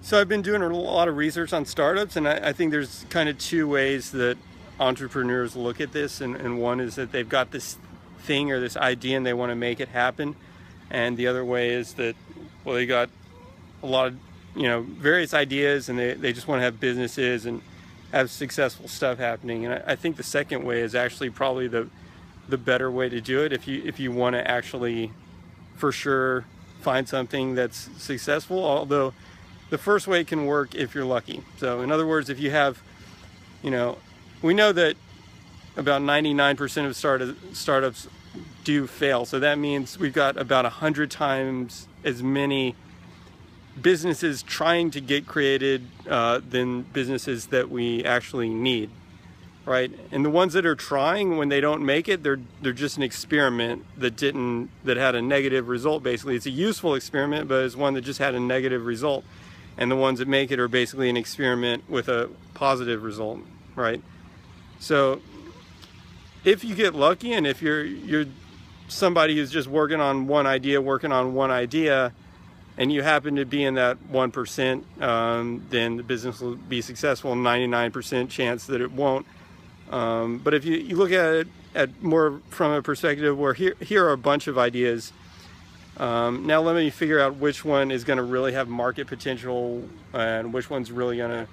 So I've been doing a lot of research on startups, and I think there's kind of two ways that entrepreneurs look at this. And one is that they've got this thing or this idea and they want to make it happen. And the other way is that, well, they got a lot of, various ideas, and they just want to have businesses and have successful stuff happening. And I think the second way is actually probably the better way to do it if you want to actually for sure find something that's successful, although the first way can work if you're lucky. So in other words, if you have, we know that about 99% of startups do fail. So that means we've got about 100 times as many businesses trying to get created than businesses that we actually need, right? And the ones that are trying, when they don't make it, they're just an experiment that had a negative result. Basically, it's a useful experiment, but it's one that just had a negative result. And the ones that make it are basically an experiment with a positive result, right? So if you get lucky, and if you're somebody who's just working on one idea, and you happen to be in that 1%, then the business will be successful. 99% chance that it won't. But if you look at it at more from a perspective where here are a bunch of ideas. Now let me figure out which one is going to really have market potential and which one's really going to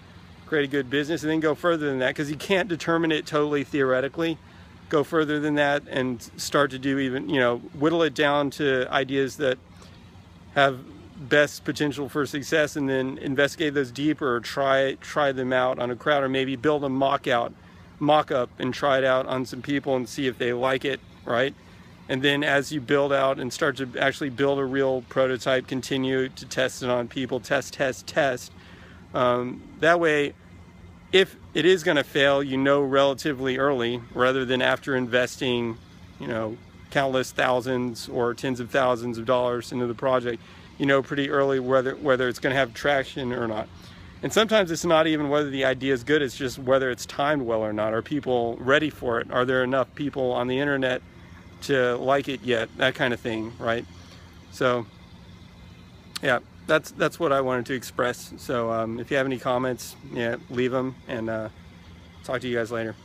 create a good business, and then go further than that, because you can't determine it totally theoretically. Go further than that and start to do even, whittle it down to ideas that have best potential for success, and then investigate those deeper, or try them out on a crowd, or maybe build a mock-up and try it out on some people and see if they like it, right? And then as you build out and start to actually build a real prototype, continue to test it on people, test. That way, if it is going to fail, relatively early, rather than after investing, countless thousands or tens of thousands of dollars into the project, pretty early whether it's going to have traction or not. And sometimes it's not even whether the idea is good, it's just whether it's timed well or not. Are people ready for it? Are there enough people on the internet to like it yet? That kind of thing, right? So yeah, that's what I wanted to express. So if you have any comments, leave them, and talk to you guys later.